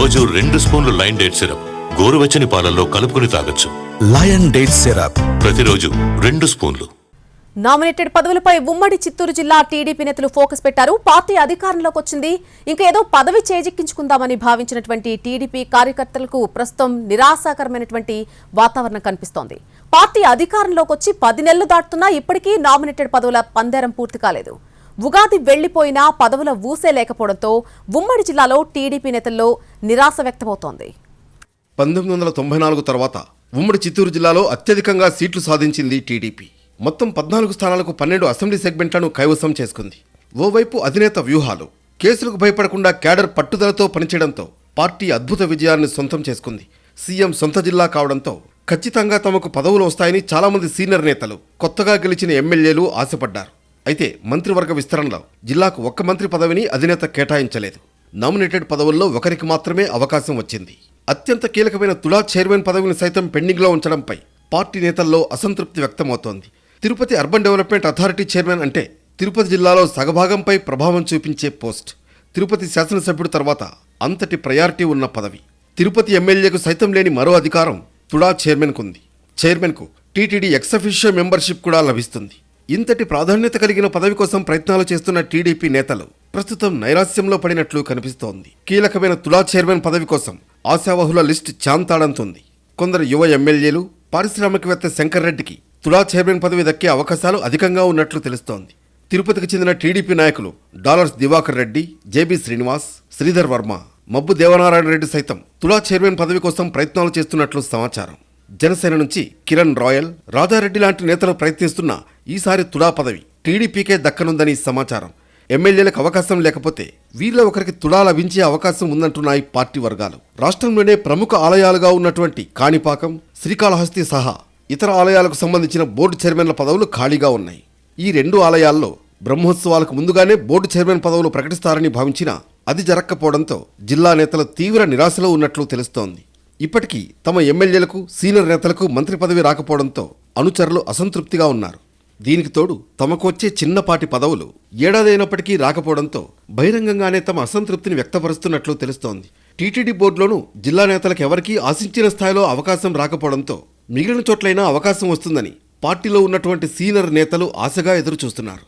రోజు 2 స్పూన్లు lion date syrup గోరువెచ్చని పాలల్లో కలుపుకుని తాగొచ్చు. లయన్ డేట్ సిరప్ ప్రతిరోజు 2 స్పూన్లు. నామినేటెడ్ పదవులపై ఉమ్మడి చిత్తూరు జిల్లా టీడీపీ నేతలు ఫోకస్ పెట్టారు. పార్టీ అధికారంలోకి వచ్చింది, ఇంకా ఏదో పదవి చేజిక్కించుకుందామని భావించినటువంటి టీడీపీ కార్యకర్తలకు ప్రస్తుతం నిరాశాకరమైనటువంటి వాతావరణం కనిపిస్తోంది. పార్టీ అధికారంలోకి వచ్చి 10 నెలలు దాటుతున్నా ఇప్పటికీ నామినేటెడ్ పదవుల పందేరం పూర్తి కాలేదు. ఉగాది వెళ్లిపోయినా పదవుల ఊసే లేకపోవడంతో ఉమ్మడి జిల్లాలో టీడీపీ నేతల్లో నిరాశ వ్యక్తమవుతోంది. 1994 తర్వాత ఉమ్మడి చిత్తూరు జిల్లాలో అత్యధికంగా సీట్లు సాధించింది టీడీపీ. మొత్తం 14 స్థానాలకు 12 అసెంబ్లీ సెగ్మెంట్లను కైవసం చేసుకుంది. ఓవైపు అధినేత వ్యూహాలు, కేసులకు భయపడకుండా క్యాడర్ పట్టుదలతో పనిచేయడంతో పార్టీ అద్భుత విజయాన్ని సొంతం చేసుకుంది. సీఎం సొంత జిల్లా కావడంతో ఖచ్చితంగా తమకు పదవులు వస్తాయని చాలామంది సీనియర్ నేతలు, కొత్తగా గెలిచిన ఎమ్మెల్యేలు ఆశపడ్డారు. అయితే మంత్రివర్గ విస్తరణలో జిల్లాకు ఒక్క మంత్రి పదవిని అధినేత కేటాయించలేదు. నామినేటెడ్ పదవుల్లో ఒకరికి మాత్రమే అవకాశం వచ్చింది. అత్యంత కీలకమైన తుడా చైర్మన్ పదవిని సైతం పెండింగ్లో ఉంచడంపై పార్టీ నేతల్లో అసంతృప్తి వ్యక్తమవుతోంది. Tirupati urban development authority chairman అంటే తిరుపతి జిల్లాలో సగభాగంపై ప్రభావం చూపించే పోస్ట్. తిరుపతి శాసనసభ్యుడు తర్వాత అంతటి ప్రయారిటీ ఉన్న పదవి. తిరుపతి ఎమ్మెల్యేకు సైతం లేని మరో అధికారం తుడా చైర్మన్కు ఉంది. చైర్మన్కు టీటీడీ ఎక్స్-అఫీషియో మెంబర్షిప్ కూడా లభిస్తుంది. ఇంతటి ప్రాధాన్యత కలిగిన పదవి కోసం ప్రయత్నాలు చేస్తున్న టీడీపీ నేతలు ప్రస్తుతం నైరాశ్యంలో పడినట్లు కనిపిస్తోంది. కీలకమైన తుడా చైర్మన్ పదవి కోసం ఆశావహుల లిస్టు చాంతాడంతుంది. కొందరు యువ ఎమ్మెల్యేలు, పారిశ్రామికవేత్త శంకర్ రెడ్డికి తుడా చైర్మన్ పదవి దక్కే అవకాశాలు అధికంగా ఉన్నట్లు తెలుస్తోంది. తిరుపతికి చెందిన టీడీపీ నాయకులు డాలర్స్ దివాకర్ రెడ్డి, జేబీ శ్రీనివాస్, శ్రీధర్ వర్మ, మబ్బు దేవనారాయణ రెడ్డి సైతం తుడా చైర్మన్ పదవి కోసం ప్రయత్నాలు చేస్తున్నట్లు సమాచారం. జనసేన నుంచి కిరణ్ రాయల్, రాజారెడ్డి లాంటి నేతలు ప్రయత్నిస్తున్న ఈసారి తుడా పదవి టీడీపీకే దక్కనుందని సమాచారం. ఎమ్మెల్యేలకు అవకాశం లేకపోతే వీరిలో ఒకరికి తుడా లభించే అవకాశం ఉందంటున్నాయి పార్టీ వర్గాలు. రాష్ట్రంలోనే ప్రముఖ ఆలయాలుగా ఉన్నటువంటి కాణిపాకం, శ్రీకాళహస్తి సహా ఇతర ఆలయాలకు సంబంధించిన బోర్డు చైర్మన్ల పదవులు ఖాళీగా ఉన్నాయి. ఈ 2 ఆలయాల్లో బ్రహ్మోత్సవాలకు ముందుగానే బోర్డు చైర్మన్ పదవులు ప్రకటిస్తారని భావించినా అది జరగకపోవడంతో జిల్లా నేతలు తీవ్ర నిరాశలో ఉన్నట్లు తెలుస్తోంది. ఇప్పటికీ తమ ఎమ్మెల్యేలకు, సీనియర్ నేతలకు మంత్రి పదవి రాకపోవడంతో అనుచరులు అసంతృప్తిగా ఉన్నారు. దీనికి తోడు తమకు వచ్చే చిన్నపాటి పదవులు ఏడాది అయినప్పటికీ రాకపోవడంతో బహిరంగంగానే తమ అసంతృప్తిని వ్యక్తపరుస్తున్నట్లు తెలుస్తోంది. టీటీడీ బోర్డులోనూ జిల్లా నేతలకు ఎవరికీ ఆశించిన స్థాయిలో అవకాశం రాకపోవడంతో మిగిలిన చోట్లైనా అవకాశం వస్తుందని పార్టీలో ఉన్నటువంటి సీనియర్ నేతలు ఆశగా ఎదురుచూస్తున్నారు.